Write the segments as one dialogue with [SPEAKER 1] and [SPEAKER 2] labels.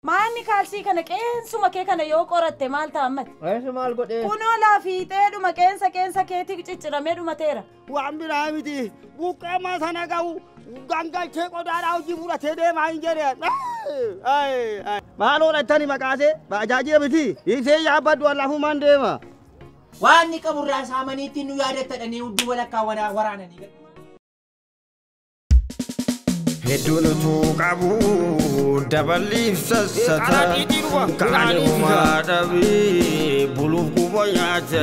[SPEAKER 1] Maanni kaalsii kana qeensuma kee kana yoo qoratte maal ta'ammat?
[SPEAKER 2] Qeensa maal godhee?
[SPEAKER 1] Kunoo laafiixeedhuma qeensa keetii cicciramee dhumateera.
[SPEAKER 2] Waan biraa miti. Buqqeema sana ga'u gangalchee qodaadhaa hojii fudhatee deemaa hin jedheen. Maaloo dhattani maqaasee bajaajii miti. Isee yaabbaddu allaafumaan deema.
[SPEAKER 3] Waan ni qaburraa saamaniitti nu yaadattadhanii hudduu walakkaa waraananii.
[SPEAKER 2] Hedduutu qabu dabaliif sassata kaanuma dhabii buluuf quba nyaata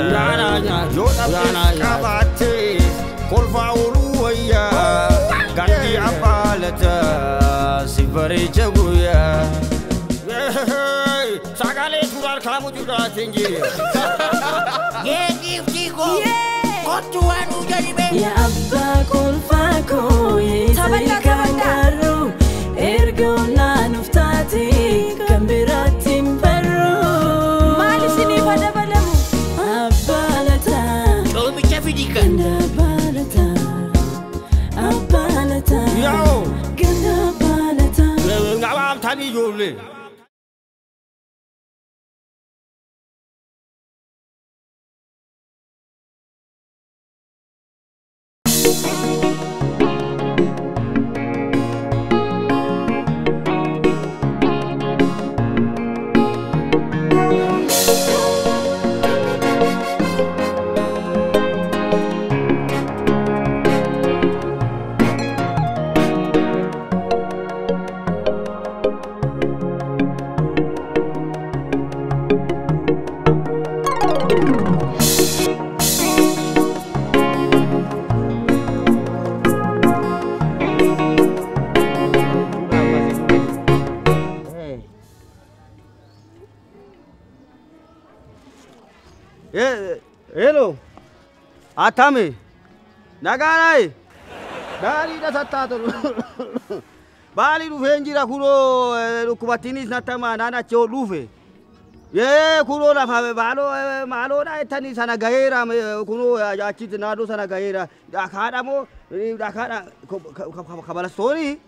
[SPEAKER 2] yoo dhabee qabaate kolfaa ooluu wayyaa gandi abbaalata si bareecha guyyaa sagalee turar kaamu judaatiin jire
[SPEAKER 3] Yeetiiftii koo kottu waan ujaribe.
[SPEAKER 4] Ya abbaa kolfaa koo yeesanii kangaruu ergoon naannuuf taate kan biraatti hin barruu.
[SPEAKER 1] Maal isiniif dabalamu?
[SPEAKER 4] Abbaa lataa.
[SPEAKER 3] Oomisha fidi kan.
[SPEAKER 4] Ganda abbaa lataa. Abbaa lataa.
[SPEAKER 2] Yoo.
[SPEAKER 4] Ganda abbaa lataa.
[SPEAKER 2] Ngabaam tani ijoollee. Hello. Atame. Nagarai. Dari da sattato. Bali rufe njira kuro kubatinis natama nana cho rufe. Ye kuro la fa malo da tani sana gaera kuro achit nado sana gaera. Da khada mo da khada kabala story.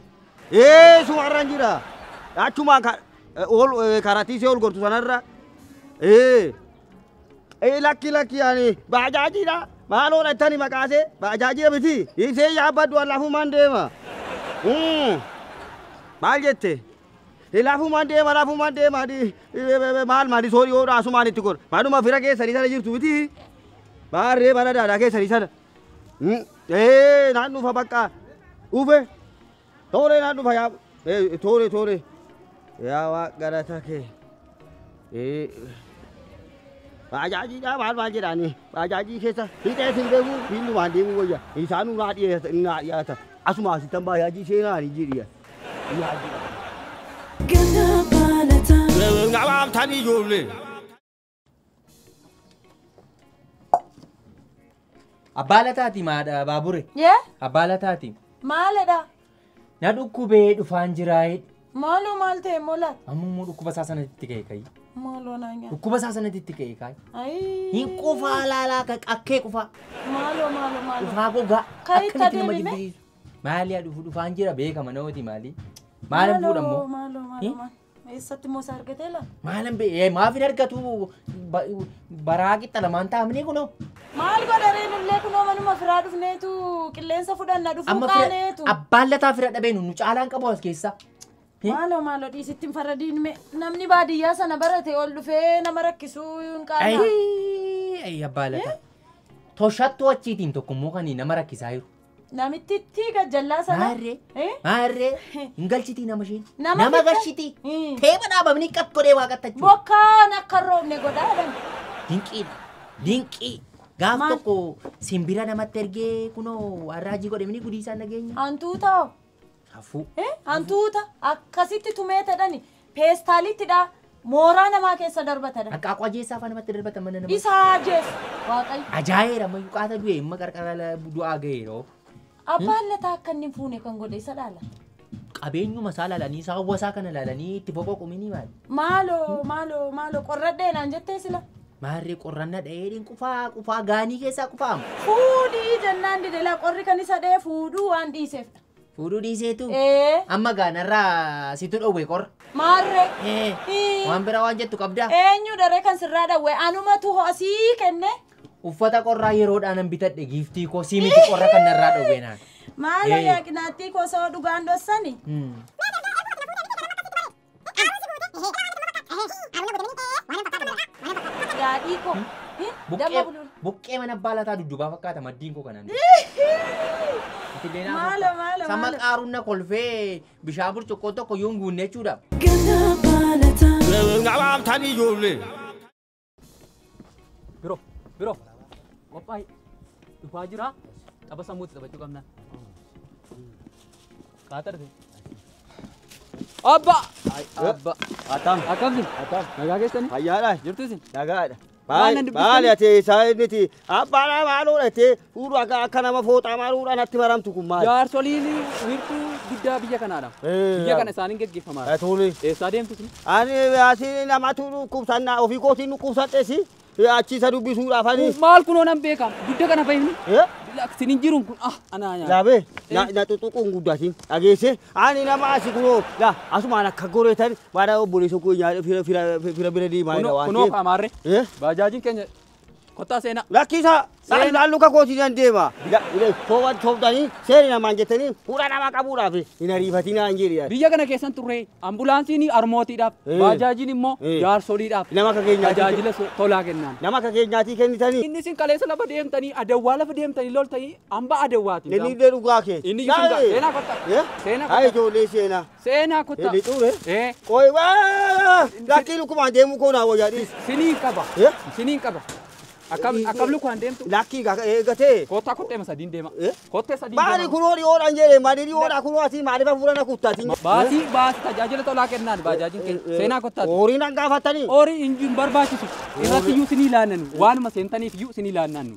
[SPEAKER 2] Su arranjira. Achuma ol karati se ol gortu sanarra. Laki yani bajaji da malo dhattani maqaasee bajaajii miti isee yaabbaddu allaafumaan deema. Maal jette? Laafumaan deema maal maali soorii yoo dhaasumaan itti godha maaluma fira keessanii sana jirtu miti baarree mana daadaa keessanii sana. Naan dhufa bakka dhufe tooree naan dhufa yaa tooree yaa waaqarata kee. Bajaji da maal jedhani bajaji keessa hidhee sin deemu hindumaan deemu wayya isaanuu naa dhiyaata asuma asitan bajaji seenaa ni jiriya.
[SPEAKER 4] Ganda abbaa lataa.
[SPEAKER 2] Ngabaam tani ijoollee.
[SPEAKER 3] Abbaa lataati maadha baabure.
[SPEAKER 1] Yee?
[SPEAKER 3] Abbaa lataati.
[SPEAKER 1] Maaledha?
[SPEAKER 3] Na dhukkubee dhufaan jiraayee.
[SPEAKER 1] Maaloo maal ta'e moolaat?
[SPEAKER 3] Ammummoo dhukkuba isaa sanatti ka'e kayi.
[SPEAKER 1] Maaloo naanya?
[SPEAKER 3] Dhukkuba isaa sanatti ka'e kayi.
[SPEAKER 1] Ayii.
[SPEAKER 3] Hin qufaa laalaa qaqqee qufaa.
[SPEAKER 1] Maaloo.
[SPEAKER 3] Qufaa gogaa.
[SPEAKER 1] Kayitta deebime?
[SPEAKER 3] Maaliyaa dhufaan jira beekama namooti maali? Maalan fuudhammoo?
[SPEAKER 1] Maaloo. Eessatti immoo isa argatee laa?
[SPEAKER 3] Maalan maaf hin argatu baraa qixxa lamaan taa'amnee kunoo.
[SPEAKER 1] Maal godhareen illee kunoo manuma firaa dhufneetu qilleensa fudhanna dhufuu kaaneetu.
[SPEAKER 3] Abbaan lataa fira dhabeenu nu caalaan qabu as keessa.
[SPEAKER 1] Maaloo dhiisittiin faradiin namni baadiyyaa sana barate ol dhufee nama rakkisuu hin qaana.
[SPEAKER 3] Ayii abbaa lataa. Toshattuu achiitiin tokkommoo kan nama rakkisaa jiru.
[SPEAKER 1] Namitti gajjallaa sana.
[SPEAKER 3] Maarree hin galchitii nama isheen. Nama galchitii. Teema dhaabamni qat godhee waaqattachuu.
[SPEAKER 1] Bokkaan akka roobne godhaadhan.
[SPEAKER 3] Dinqii. Gaaf tokko simbira namatti ergee kunoo arraajii godhemni gudiisaan nageenya.
[SPEAKER 1] Hantuuta.
[SPEAKER 3] Hafuu.
[SPEAKER 1] Hantuuta akkasitti tumeetadhani peestaalittidha mooraa namaa keessa darbatadha.
[SPEAKER 3] Akka qajeessaa fa namatti darbatan mana namaa.
[SPEAKER 1] Isaa jees waaqayyo.
[SPEAKER 3] Ajaa'iba mayyuu qaata du'e amma qarqara du'aa ga'eeroo.
[SPEAKER 1] Abbaan lataa akka inni fuune kan godhe isa dhaala.
[SPEAKER 3] Qabeenyuma isaa laalanii isaa hawwasaa kana laalanii itti boqoqumini maali?
[SPEAKER 1] Maaloo qorradheenaan jettee sila.
[SPEAKER 3] Maarree qorranna dheedhiin qufaa gaanii keessaa qufaamu.
[SPEAKER 1] Fuudhii jennaan didelaa qorri kan isa dhee fuudhuu waan dhiiseef.
[SPEAKER 3] Fuudhuu dhiiseetu. Amma gaanarraa situ dhowwe qorra.
[SPEAKER 1] Maarre.
[SPEAKER 3] Waan bira waan jettu qabdaa?
[SPEAKER 1] Eenyu daree kan sirraa dhawwee anumatu ho'asii kenne.
[SPEAKER 3] Uffata qorraa yeroodhaan bitadhe giiftii koo siimiti qorra kan narraa dhowwee naan.
[SPEAKER 1] Maala yaaqinaatti koo soo dhugaan dossani. Daadhii koo.
[SPEAKER 3] Buqqee mana baalataa dudduubaa fakkaata maddiin koo kanaan.
[SPEAKER 1] Maala.
[SPEAKER 3] Sama qaaruun na kolfee bishaan burcuqqoo tokko yoo hin guunne jechuudha.
[SPEAKER 4] Ganna baalataa.
[SPEAKER 2] Ngabaam tani ijoollee.
[SPEAKER 5] Biro. Qophaa'e. Dhufaa jira. Tapha sammuutti taphachuu qabna. Qaaxarte. Abba.
[SPEAKER 2] Atam.
[SPEAKER 5] Akkamni? Nagaa keessanii?
[SPEAKER 2] Fayyaadha.
[SPEAKER 5] Jirtu isin?
[SPEAKER 2] Nagaadha.
[SPEAKER 5] Waan
[SPEAKER 2] Baali ati isaaniti abbaan maaloo ati fuudhu akka nama fooxaa maaloo natti maramtu kun maali?
[SPEAKER 5] Jaarsoliin wiirtuu guddaa biyya kanaadha. Biyya kana isaaniin geggeeffamaa.
[SPEAKER 2] Tole.
[SPEAKER 5] Eessaa deemtu isin?
[SPEAKER 2] Ani asii namatu dhukkubsannaa ofii kootiin dhukkubsadheesi achiisa dubbisuudhaaf ani.
[SPEAKER 5] Maal kunoo nan beekam guddaa kana fayyini? Sinin jiruun kun anaa nyaata.
[SPEAKER 2] Laabe na tutuquun guddatiin dhageesse ani nama asi kunoo asumaan akka goreetan baada obboleessa koo nyaata fira bira diimaa waan
[SPEAKER 5] kunoo qaamaarre baajaajiin keenya kottaa seenaa.
[SPEAKER 2] Lakkisa laalluka kootiin deema. Toowwan toofdanii seeni namaan jettanii fuudha nama qabuudhaaf hin ariifatinaa hin jedhe.
[SPEAKER 5] Biyya kana keessan turre ambulaansiin harmootiidhaaf baajaajiin immoo jaarsoliidhaaf
[SPEAKER 2] nama akka keenyaati
[SPEAKER 5] tajaajila tolaa kennaan.
[SPEAKER 2] Nama akka keenyaati kennitanii.
[SPEAKER 5] Inni isin kaleessa lafa deemtanii adawwaa lafa deemtanii loltanii hamba adawwaati.
[SPEAKER 2] Inni illee dhugaa kee.
[SPEAKER 5] Inni isin seenaa kotta. Seenaa kotta.
[SPEAKER 2] Haa ijoollee seenaa.
[SPEAKER 5] Seenaa kotta.
[SPEAKER 2] Inni xuure. Qoy waa lakkii lukkumaan deemuu koo naa wayyaadhiis.
[SPEAKER 5] Siniin qaba. Siniin qaba. Akkam lukaan deemtu?
[SPEAKER 2] Lakkii eegatee.
[SPEAKER 5] Kottaa kottee sadiin deema. Kottee sadiin
[SPEAKER 2] deema. Maali kunoo dhiyoodhaan jedhee maali dhiyoodhaa kunoo asii maaliif hafuurana kuttaati?
[SPEAKER 5] Baasii tajaajila tolaa kennaan baajaajiin keenya. Seenaa kottaati.
[SPEAKER 2] Horiin an gaafatanii.
[SPEAKER 5] Horii hin barbaachisu. Irratti iyyuu sinii ilaannan waanuma seentaniif iyyuu sinii ilaannan.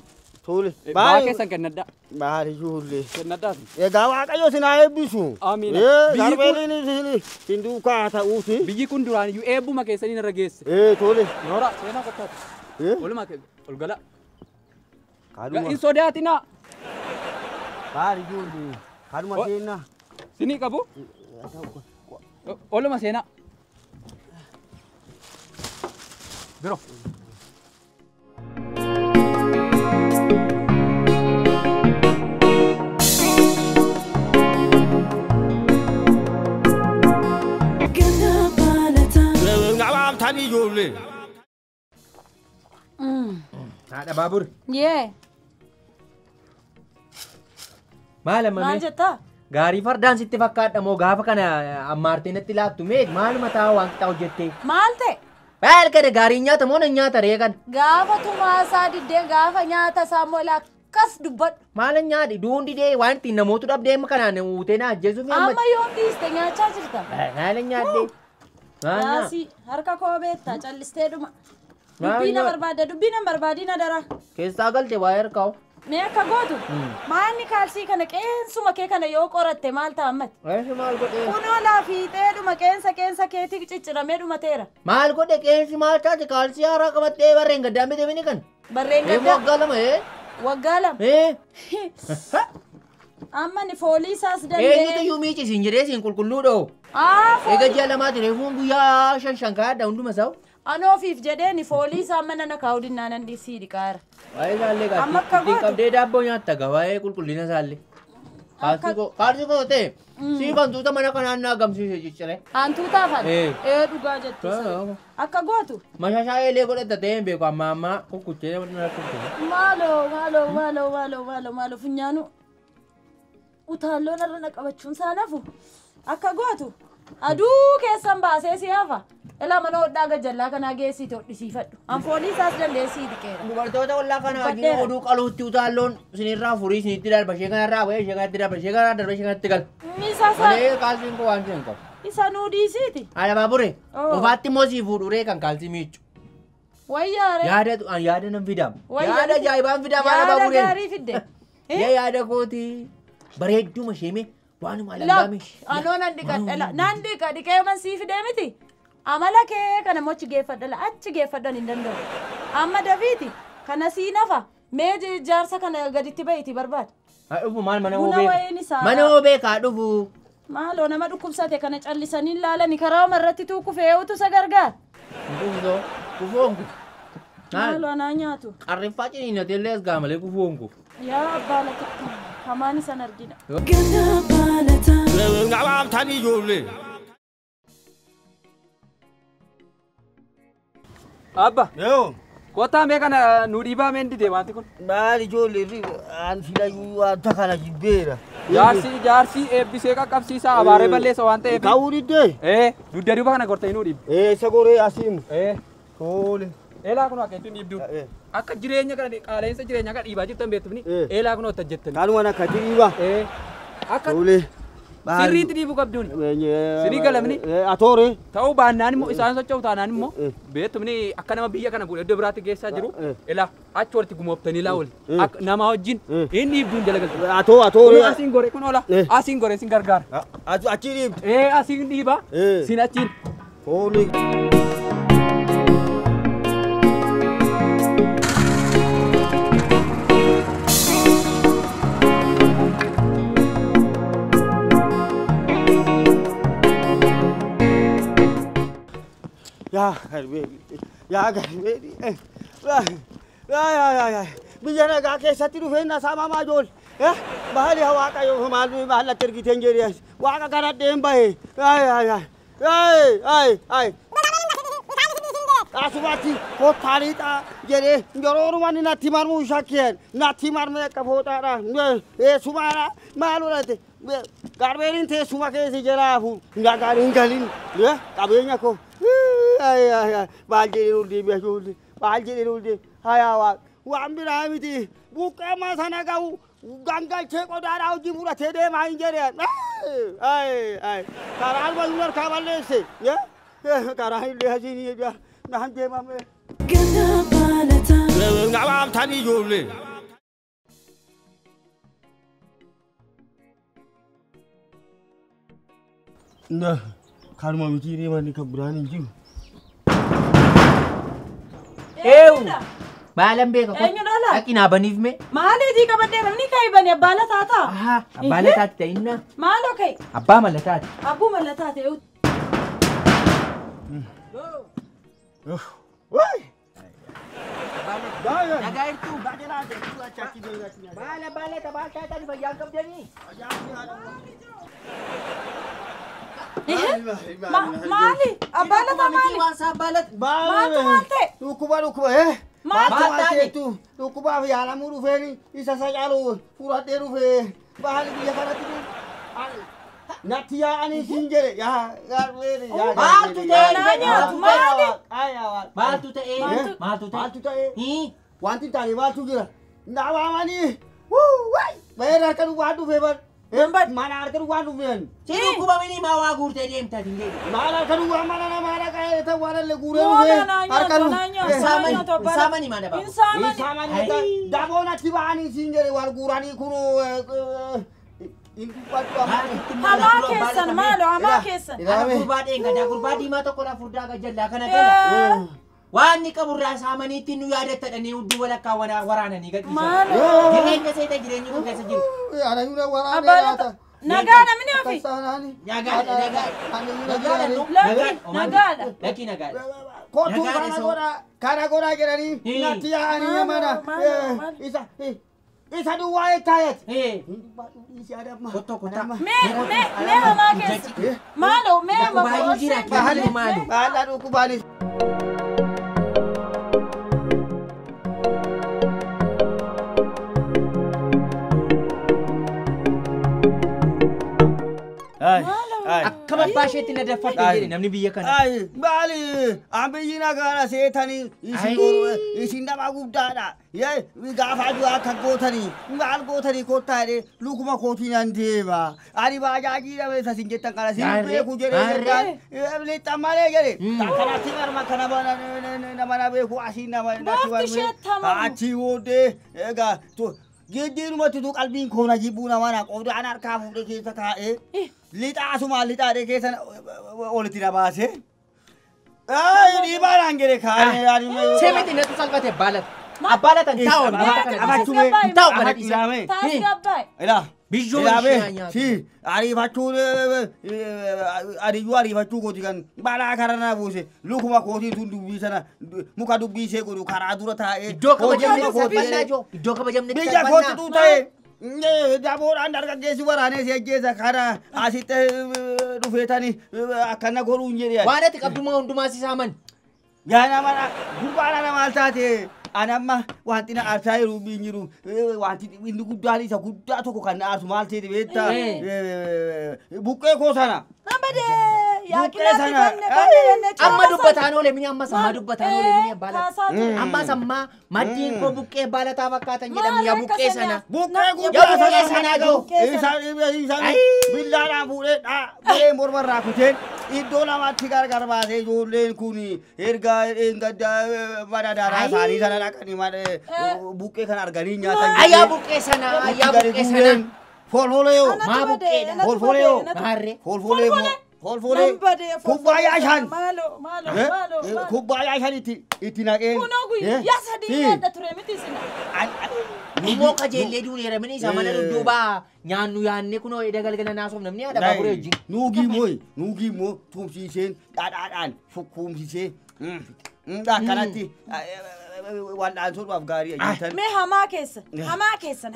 [SPEAKER 2] Tole.
[SPEAKER 5] Baa keessan kennaddaa.
[SPEAKER 2] Maali ijoollee.
[SPEAKER 5] Kennaddaa.
[SPEAKER 2] Egaa Waaqayyo sinaa eebbisu.
[SPEAKER 5] Amiina.
[SPEAKER 2] Darbeeliin sin duukaa ta'uuti.
[SPEAKER 5] Biyyi kun duraan iyyuu eebbuma keessanii irra geesse.
[SPEAKER 2] Tole.
[SPEAKER 5] Noora seenaa kottaati. Walumaa olgala.
[SPEAKER 2] Kaduma.
[SPEAKER 5] In sodaatinaa.
[SPEAKER 2] Maali ijoollee. Kaduma seenaa.
[SPEAKER 5] Sinii qabu? Oluma seenaa. Biro.
[SPEAKER 4] Ganna baalataa.
[SPEAKER 2] Ngabaam tani ijoollee.
[SPEAKER 3] Haadha baabur.
[SPEAKER 1] Yee.
[SPEAKER 3] Maal
[SPEAKER 1] jettaa?
[SPEAKER 3] Gaarii fardaan sitti fakkaadha moo gaafa kana ammaartee natti laattu mee maaluma ta'a waan qixaa hojjettee?
[SPEAKER 1] Maal ta'e?
[SPEAKER 3] Baal kada gaarii nyaata moo nan nyaata ree kan?
[SPEAKER 1] Gaafa tumaasaa diddee gaafa nyaata isaa moo akkas dubbadhu.
[SPEAKER 3] Maal nyaadhi duun didee waan ittiin namootu dhabdee kanaan uutee na ajjeesuuf
[SPEAKER 1] amma yoom dhiiste nyaachaa jirta?
[SPEAKER 3] Maal nyaadde?
[SPEAKER 1] Yaasii harka koo beektaa callistee dhuma. Dubbii na barbaadina dara.
[SPEAKER 3] Keessaa galte waa erkaa'u.
[SPEAKER 1] Mee akka gootu? Maalni kaalsii kana qeensuma kee kana yoo qoratte maal ta'a ammati?
[SPEAKER 3] Maal godhee?
[SPEAKER 1] Kunoo laafiixee dhuma qeensa keetii cicciramee dhumateera.
[SPEAKER 3] Maal godhe qeensi maal taate kaalsii haaraa qabattee barreen gaddaa miti bini kan?
[SPEAKER 1] Barreen gaddaa?
[SPEAKER 3] Waggaa lama
[SPEAKER 1] Waggaa lama? Amma ni foolii isaas danda'e.
[SPEAKER 3] Eenyutu iyyuu miicisiin jedhee siin qulqulluu dhoo? Eega ji'a lamaati reefuun guyyaa shan kaadha hunduma isaa'u.
[SPEAKER 1] Anoofiif jedheeni foolii isaa mana na kaa'u dinnaanan dhiisii dhiqaara.
[SPEAKER 3] Waa'ee isaallee ittiin qabdee daabboo nyaatta gaa waa'ee qulqullina isaallee. Kaalsii koo ta'e sii hantuuta mana kanaan na agamsiise ciccire.
[SPEAKER 1] Hantuutaaf dhugaa jettu. Akka gootu.
[SPEAKER 3] Mashashaa eelee godhatta ta'ee hin beeku amma kukkuchee na kukkee.
[SPEAKER 1] Maaloo funyaanu utaalloon irra na qabachuun isaa nafu. Akka gootu. Aduu keessan baasee si hafa. Ela mana hodhaa gajjallaa kanaa geessiite hodhisiifadhu. Anfoolii isaas dandeessii dhiqeera.
[SPEAKER 3] Dubartoota ollaa kana wajjin oduu qaluutti utaalloon sinirraa furii isinitti darba ishee kanarraa bahee ishee kanatti darba ishee kanarraa darba ishee kanatti gal. Malee kaalsiin koo waan isheen qabu.
[SPEAKER 1] Isa nuu dhiisiiti.
[SPEAKER 3] Haadha baabure ofaatti immoo sii fuudhuree kan kaalsii miicu.
[SPEAKER 1] Wayyaare.
[SPEAKER 3] Yaada nan fidama. Yaada ajaa'ibaan fidama haadha baabure.
[SPEAKER 1] Yaada gaarii fidde.
[SPEAKER 3] Yaada kooti bareedduma sheemee.
[SPEAKER 1] Nan dhiqa dhiqee man sii fidee miti. Amala kee kana mochi geeffadhala achi geeffadhan hin danda'u. Amma dafiiti kana sii nafa mee jaarsa kana gaditti bahiiti barbaada.
[SPEAKER 3] Dhufu maal mana hoo beeka? Mana hoo beekaa dhufu.
[SPEAKER 1] Maaloo nama dhukkubsate kana callisanii ilaalanii karaa marratti tuuku fe'uutu isa gargaara.
[SPEAKER 3] Kufoonku.
[SPEAKER 1] Maaloo anaa nyaatu.
[SPEAKER 3] Qarriffaa ciniina teellees gaamalee kufoonku.
[SPEAKER 1] Yaa abbaa lati hamaan isan argina.
[SPEAKER 4] Ganda balataa.
[SPEAKER 2] Ngabaam tani ijoollee.
[SPEAKER 5] Abba,
[SPEAKER 2] Yoo.
[SPEAKER 5] kottaa mee kana nu dhiibaa mee dide wanti kun?
[SPEAKER 2] Maal ijoollee aan filayyuu wanta kana jibbeera.
[SPEAKER 5] Jaarsi eebbisee qaqqabsiisaa abaaree balleessa waan ta'eef.
[SPEAKER 2] Ka'uu diddee?
[SPEAKER 5] Dugda duuba kana gortee nu dhiibbe.
[SPEAKER 2] Isa goree asiimu. Toole.
[SPEAKER 5] Eelaa kun akka ittiin dhiibdu. Akka jireenya kana qaala'insa jireenyaa kana dhiibaa jirtan beektuufni eelaa kun hojjetan jettani.
[SPEAKER 2] Kanuma akka dhiiba.
[SPEAKER 5] Akka
[SPEAKER 2] Toole.
[SPEAKER 5] sirriitti dhiibuu qabduun. Sirii galamni.
[SPEAKER 2] Atoore.
[SPEAKER 5] Ta'uu baannaan immoo isaan socho'u taanaan immoo beektuufni akka nama biyya kana fuudhee iddoo biraatti geessaa jiru. Eelaa achi walitti gumooftanii laa oli. Nama wajjin inni dhiibduun jala galtu.
[SPEAKER 2] Atoore.
[SPEAKER 5] Asiin gore kun oola. Asiin gore sin gargaara.
[SPEAKER 2] Achi dhiibdu.
[SPEAKER 5] Asiin dhiiba. Sin achiin.
[SPEAKER 2] Toole. Ya garbedi. Ya. Biyyana gaa keessatti dhufeenna saamamaa jool. Baali waaqa yoo maal tergiteen jedhee waaqa kadhadheen bahe. Asumatti kottaaliidha jedhee yeroo natti marmuu shakkeen natti marmee akka fooxaadha. Sumaadha maal godhate garbeeriin teessuma keessi jalaafu gaariin galin qabeenya koo. Maal jedhee nuti beekuun maal jedhee nuti hayaa waan biraa miti buqqeema sana gahu gangalchee qodaadhaa hojii fudhatee deemaa hin jedheen. Karaan wayuu harkaa balleesse karaa illee asiin naan deemame.
[SPEAKER 4] Ganda balataa.
[SPEAKER 2] Ngabaam tani ijoollee. Kanuma miti deemanii kan biraan hin jiru.
[SPEAKER 3] Maalan beeka kun dhaqinaa baniif mee?
[SPEAKER 1] Maaliitii qabadhee namni ka'e bane abbaa lataa ta'a.
[SPEAKER 3] Abbaa lataati ta'inna.
[SPEAKER 1] Maaloo ka'e?
[SPEAKER 3] Abbaa malataati.
[SPEAKER 1] Abbuu mallataa ta'e.
[SPEAKER 3] Nagaa irtuu. Baala taphaataa fayyaan qabdanii.
[SPEAKER 1] Maali? Abbaa lataa maali? Maaltu maal ta'e?
[SPEAKER 2] Dhukkuba.
[SPEAKER 1] Maal
[SPEAKER 2] ta'eetu dhukkubaaf yaalamuu dhufeeni isa sacaalu fudhadhee dhufee baali biyya kanatti natti yaa'anii siin jedhe
[SPEAKER 3] Maaltu
[SPEAKER 2] ta'e wanti hin taane maaltu jira nawaamanii bayee harka dhugaa dhufee bar mana harka dhugaa dhufeen
[SPEAKER 3] si dhukkuba minii maa waa guurtee deemtaa dindeebi.
[SPEAKER 2] maal harka dhugaa mana nama haadha qa'ee ta'u waan illee guuree dhufee harka dhugaa
[SPEAKER 3] Saamani mana ba'a.
[SPEAKER 2] Isaamani daboon achi ba'anii siin jedhe wal guuranii kun
[SPEAKER 1] hamaa keessan maaloo hamaa keessan.
[SPEAKER 3] Ana gurbaa dheengadaa gurbaa diimaa tokko laa furdaa gajjallaa kana gala. Waan ni qaburraa saamaniitti nu yaadattadhanii hudduu walakkaa waraananii gadhiisan. Jireenya seeta jireenyi kun keessa jiru.
[SPEAKER 1] Nagaa namni ofi.
[SPEAKER 3] Nagaadha. Lakki nagaadha.
[SPEAKER 2] Kootu kana godhaa jedhanii natti yaa'anii mana isa duwwaa ettaayet.
[SPEAKER 1] Mee hamaa keessa. Maaloo mee hamaa keessa.
[SPEAKER 2] Baala dhukkubaanis.
[SPEAKER 3] Akka babbaa isheetti na daffadhe jedhe namni biyya kana.
[SPEAKER 2] Baali biyyi nagaadha seetanii isin nama guddaadha. Gaafa aduu akka gootanii maal gootanii kottaa jedhee lukuma kootiin an deema. Ani baajaajii dhabe isa sin jettan kana sin beeku jedhee jennaan lixxan malee jedhe. Kanatti marma kana nama na beeku asiin nama natti marme achi booddee egaa giddiirumatti tu qalbiin koona jibbuu nama na qodaan harkaa fuudhee keessa kaa'ee lixaasuma lixaadhee keessa olitti na baase. Dhiibaadhaan jedhe kaa'ee.
[SPEAKER 3] Seemiti natti salphate baalata. Abaalatan taa'u
[SPEAKER 2] abachumee
[SPEAKER 3] taa'u kana dhiisa.
[SPEAKER 1] Taasii abbaay.
[SPEAKER 2] Ilaa
[SPEAKER 3] Biyyoo
[SPEAKER 2] Ilaabe
[SPEAKER 3] ishee nyaatu.
[SPEAKER 2] si ariifachuun ariyyuu ariifachuu kooti kan balaa karaa buuse lukuma kootii tun dubbii sana muka dubbii ishee godhu karaa dura taa'ee
[SPEAKER 3] Iddoo kabajamne
[SPEAKER 2] hojii
[SPEAKER 3] sarbannaa
[SPEAKER 2] kooti
[SPEAKER 3] joo. Iddoo kabajamne
[SPEAKER 2] biyya kootitu ta'e daboodhaan dargaggeessi waraanee si ajjeesa kana asitti dhufeetanii akkana godhuun jedhe.
[SPEAKER 3] Waan ati qabdumaa hundumaa si saaman.
[SPEAKER 2] Yaa nama gurbaan nama maal taate anamma wanti na aarsaa yeroo biinjiru wanti inni guddaan isa guddaa tokko kan na aarsu maal ta'e beektaa buqqee koo sana.
[SPEAKER 1] Nambade
[SPEAKER 2] Buqqee sana.
[SPEAKER 3] Amma dubbataan oole mini amma sammaa dubbataan oole mini baala. Amma sammaa maddiin koo buqqee baalataa fakkaatan jedhamu yaa buqqee sana.
[SPEAKER 2] Buqqee
[SPEAKER 3] Yaa
[SPEAKER 2] guddaa
[SPEAKER 3] buqqee sana joo.
[SPEAKER 2] Isaan billaadhaan fuudhee bu'ee mormarraa kuteen iddoo lamatti gargar baasee ijoolleen kun erga gaddaa madadaaraa isaanii sana dhaqanii buqqee kan arganii nyaatan.
[SPEAKER 3] Ayyaa buqqee sana. Ayyaa buqqee sana.
[SPEAKER 2] Folfoleyo.
[SPEAKER 3] Maa buqqeedha.
[SPEAKER 2] Folfoleyo.
[SPEAKER 3] Maarree.
[SPEAKER 2] Folfoleyo. Folfoleyo. Kubbaayyaa shan. Kubbaayyaa shan itti naqeen.
[SPEAKER 1] Kunoo guyyaa sadii nyaadha ture miti sina.
[SPEAKER 3] Immoo qajeellee duuneera mini isa mana dudduubaa nyaannu yaannee kunoo edda galgala naasuuf namni haadha baabure wajjin.
[SPEAKER 2] Nuugii immoo tumsiiseen dhadhaadhaan sukkuumsisee akkanatti wal'aansuudhaaf gaarii ajjeetan.
[SPEAKER 1] Mee hamaa keessan.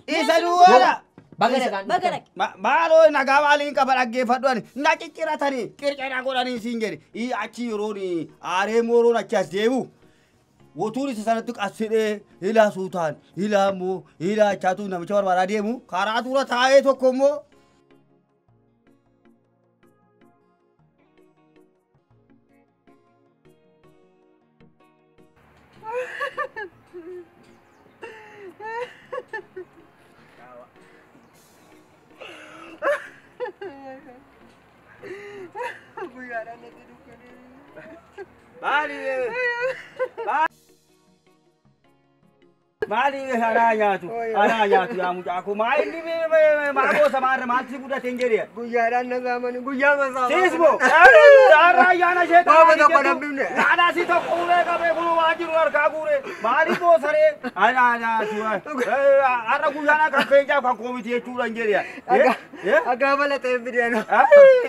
[SPEAKER 2] Isa duwwaadha.
[SPEAKER 3] Baga nagaan.
[SPEAKER 2] Maaloo nagaa maaliin qaba dhaggeeffadhu ani na cicciratanii qircira godhanii siin jedhe achi yeroon aaree mooroon achi as deemu wotuun isa sanatti qassidhee ilaa suutaan ilaa immoo ilaa achaatu namicha barbaadaa deemu karaa dura taa'ee tokko immoo Mali ana nyaatu yaa mucaa ko maa inni maagoo samaarra maalti guddateen jedhee
[SPEAKER 6] Guyyaadhaan na saamani guyyaa masaa.
[SPEAKER 2] Sisbo arraa yaana sheetaa
[SPEAKER 6] Baaba tokko dhabdumne.
[SPEAKER 2] Naadhaa si tokko ulee qabee buluu waa jiru harkaa guure maali boosaree ana nyaatu arra guyyaana kan feejaaf kan koomiti jechuudha hin jedhee
[SPEAKER 6] Akka balatee fideeno.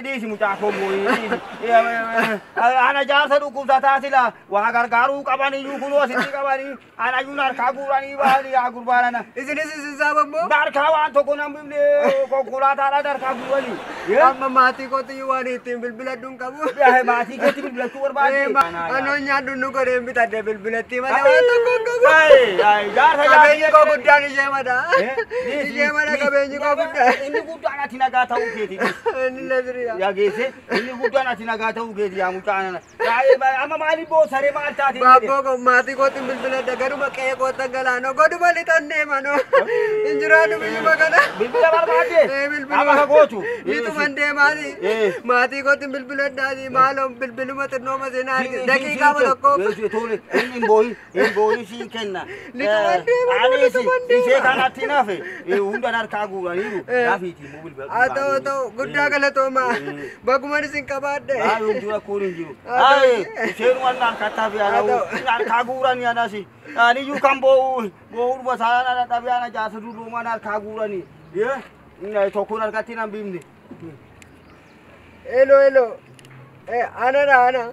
[SPEAKER 2] dhiisi mucaa ko mooyi ana jaarsa dhukkubsataa sila waa gargaaruu qaban iyyuu kunoo asitti qabanii ana iyyuu harkaa guuranii baali yaa gurbaanana.
[SPEAKER 6] Isinis isin saamammoo.
[SPEAKER 2] Darkaa waan tokko nan bifne konkolaataadha darkaa guuranii.
[SPEAKER 6] Amma maatii kootiyyuu waan ittiin bilbiladhuun qabu.
[SPEAKER 2] Maatii keetti bilbilachuu barbaade.
[SPEAKER 6] Anoo nyaadhu nu godheen bitadde bilbilatti malee waan tokko hin qabu.
[SPEAKER 2] Jaarsa
[SPEAKER 6] Qabeenyi koo guddaan ishee madaa. Ishee mada qabeenyi koo guddaan.
[SPEAKER 2] Inni guddaan ati nagaa ta'uu keeti.
[SPEAKER 6] Inni lasiriyaa.
[SPEAKER 2] Yaa geesse inni guddaan ati nagaa ta'uu keeti yaa mucaanana. Amma maali boosaree maal taate?
[SPEAKER 6] Baabboo koo maatii kootiin bilbiladde garuma qe'ee kootan galaanoo godhuma lixan deemanoo. Injiraadhu biyyuma kana.
[SPEAKER 2] Bilbila barbaadde?
[SPEAKER 6] Bilbiluma.
[SPEAKER 2] Amma gootu.
[SPEAKER 6] Ituman deemaati. Maatii kootiin bilbiladdaati maaloo bilbiluma xinnooma seenaa argite. Daqiiqaa tokko.
[SPEAKER 2] Tole inni booyi siin kenna.
[SPEAKER 6] Lixuman deemanoo lixuman deema.
[SPEAKER 2] Ishee kanatti nafe hundaan harkaa guuraniiru. Laafiitii immoo bilbila.
[SPEAKER 6] Haa ta'u guddaa galatoomaa. Baguman isin qabaadde.
[SPEAKER 2] Baay'ee jira kun hin jiru. Isheen waan harkattaa fi harkaa guuranii anasi. Aniyyuu kan boo'uu basaana dhabiyaana jaasa duduumaan harkaa guuranii. Tokkoon harkatti nan bifne.
[SPEAKER 6] Elo. Ana.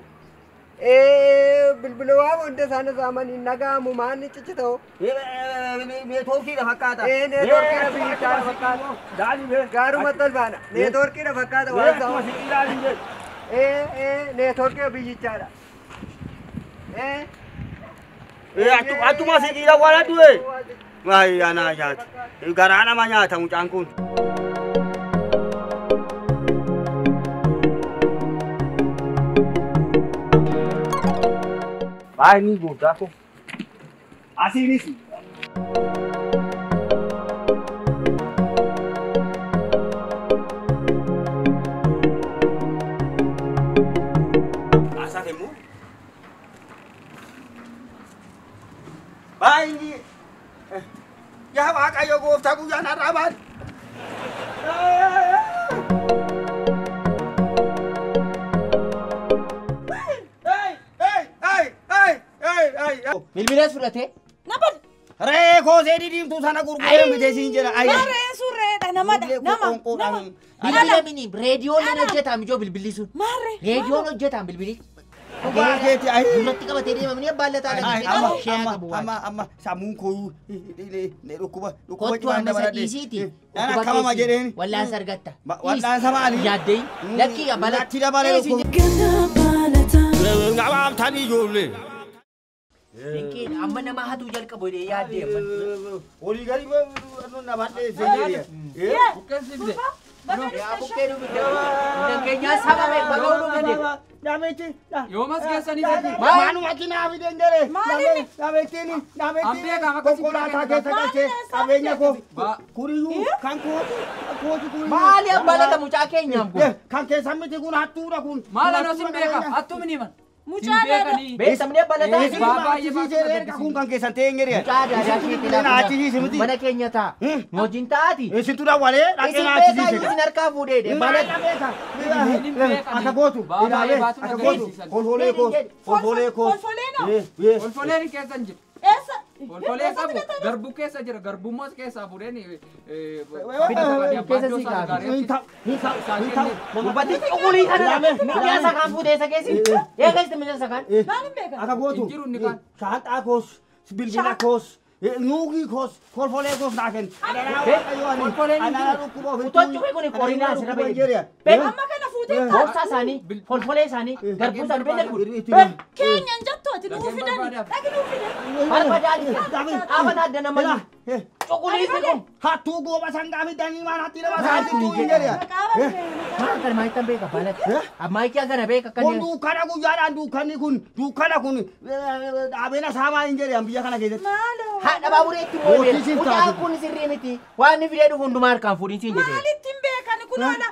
[SPEAKER 6] Bilbila waa hunda sana saamanii nagaamu maanni cichi ta'u.
[SPEAKER 2] Neetwoorkiidha fakkaata.
[SPEAKER 6] Neetwoorkiidha biyyichaa fakkaata. Gaaruma tolfaadha. Neetwoorkiidha fakkaata waan ta'u. Neetwoorkiidha biyyichaadha.
[SPEAKER 2] Achuma siqiidha waan addu'e. Waayee anaa nyaata. Garaa nama nyaata mucaan kun. Baay'ee ni guddaa ko. Asiinis. Asaaf immoo. Baay'ee. Yaa Waaqayyo gooftaa guyyaan har'aa maali?
[SPEAKER 3] Bilbilees fudhatee.
[SPEAKER 1] Nabal.
[SPEAKER 2] Ree koosee diimtuu sana gurguree bitee siin jedha.
[SPEAKER 1] Maree surreedha
[SPEAKER 3] Bilbilamini reediyoon hojjetaa mijoo bilbilli sun. Reediyoon hojjetaa bilbili.
[SPEAKER 2] Bageeti ay.
[SPEAKER 3] Duratti qabatee deemamni abbaan lataa
[SPEAKER 2] amma sammuun koo ne dhukkuba
[SPEAKER 3] kottu amma sadiisiiti.
[SPEAKER 2] Ana akkama jedheen.
[SPEAKER 3] Wallaan sargatta.
[SPEAKER 2] Wallaan samaali.
[SPEAKER 3] Yaaddee lakkii abbala.
[SPEAKER 2] Latti dabalee dhukkuba.
[SPEAKER 4] Gana balata.
[SPEAKER 2] Ngabaam tani ijoollee.
[SPEAKER 3] Linkiin amma nama hatuu jalqabu yaaddee amma.
[SPEAKER 2] Olii gadi nama dheessee.
[SPEAKER 5] Buqqeensi fide.
[SPEAKER 3] Bukkee dhufite. Keenyaa saba bagoo dhufite.
[SPEAKER 2] Dameeti.
[SPEAKER 5] Yoomas keessanii fide.
[SPEAKER 2] Maanu makinaa fideen jedhee. Dameetiin.
[SPEAKER 5] Ambee gaafa akkasii
[SPEAKER 2] konkolaataa keessa galchee qabeenya koo. Kuriyyuu kan kooti kuriyyuu.
[SPEAKER 3] Maali abbaa lata mucaa keenyaan kun?
[SPEAKER 2] Kan keessan miti kun hattuudha kun.
[SPEAKER 5] Maal anoo sin beeka? Hattuu mini man.
[SPEAKER 1] Mucaa dada.
[SPEAKER 3] Beesamni abbaa
[SPEAKER 2] lataa. Kun kan keessan ta'e ngiriya.
[SPEAKER 3] Mucaa dada shiitii lafa. Mana keenya ta'a. Hojiin ta'aati.
[SPEAKER 2] Isintu dawalee dhaqee na achisiise.
[SPEAKER 3] Isin harkaa fuudhee
[SPEAKER 2] Akka gootu. Ilaalee akka gootu. Kolfolee koos. Kolfolee koos.
[SPEAKER 5] Kolfoleen keessan jiru.
[SPEAKER 1] Eessa?
[SPEAKER 5] Kolfolee qabu garbuu keessa jira. Garbummoos keessaa fuudheen
[SPEAKER 3] keessa sii kaa'u. Gubbatti cuquliisa kana miidhaa sakaan fuudheessa keessi. Eegalti miidhaa sakaan.
[SPEAKER 1] Maaliin beekan?
[SPEAKER 2] Akka gootu. Shaanxaa koos. Bilbila koos. Nuugi koos. Kolfolee koos naa kennu.
[SPEAKER 3] Utochu kuni korinaa asirra bahe.
[SPEAKER 1] Amma kana fuutee ta'a.
[SPEAKER 3] Boorsaa isaanii, folfolee isaanii, garbuu isaanii beekne kun.
[SPEAKER 1] Keenyan jattooti nuu fidani. Dhaqi nuu fidani.
[SPEAKER 3] Barbadaadhi. Dhaabata adda namani. Cuquliisni kun.
[SPEAKER 2] Hattuu gooba sangaa fidanii waan hatti nama saasituu hin jedhe.
[SPEAKER 3] Maal kana maayitan beeka baalatti. Maayitii kana beeka kan.
[SPEAKER 2] Kun dukkana guyyaadhaan dukkanni kun dukkana kun dhaabeena saamaa hin jedhe biyya kana keessatti.
[SPEAKER 1] Maaloo.
[SPEAKER 3] Haadha baabureetti moo'ee. Mucaan kun sirrii miti. Waan inni fidee dhufu hundumaa harkaan fuudhiin siin jedhee.
[SPEAKER 1] Maalitti hin beekan kun haala.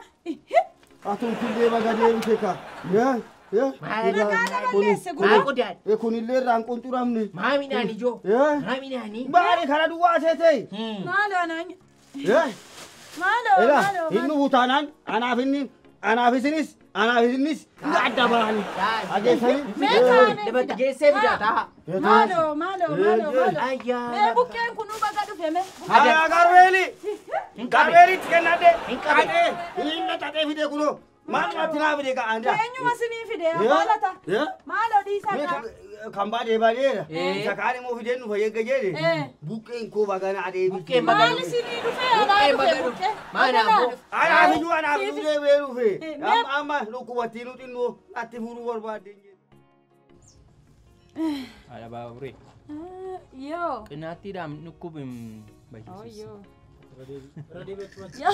[SPEAKER 2] Atuun killee bagadee bite ka. Kunillee irraan qunxuramne.
[SPEAKER 3] Maa midhaan ijoo. Maa midhaanii.
[SPEAKER 2] Baali kana duwwaa seetee.
[SPEAKER 1] Maaloo naanya.
[SPEAKER 2] Maaloo. Inni butaanaan anaaf isinis adda baani. Ageessanii.
[SPEAKER 3] Dabatti geessee bidaa ta'a.
[SPEAKER 1] Maaloo. Mee bukkeen kunuu baga dhufe mee.
[SPEAKER 2] Haa garbeeli. Garbeelitti kennadde. Qaadee. Inni taatee fidee kunoo. Maal natti naa fidee ka'aanda.
[SPEAKER 1] Eenyuma sinii fidee maalata. Maaloo dhiisaa qaba.
[SPEAKER 2] Kan baadheera. Isa kaan immoo fideen nu fayyagga jedhe. Buqqeen koo bagana adeemi.
[SPEAKER 1] Maali sinii dhufee alaa dhufe buqqee.
[SPEAKER 2] Anaaf iyyuu deebee dhufe. Amma lukkubattii nuti nu natti furuu barbaadde.
[SPEAKER 5] Haadha baaburee.
[SPEAKER 1] Yoo.
[SPEAKER 5] Qinaattiidhaan nukkubin baay'isiisa.
[SPEAKER 1] Yoo.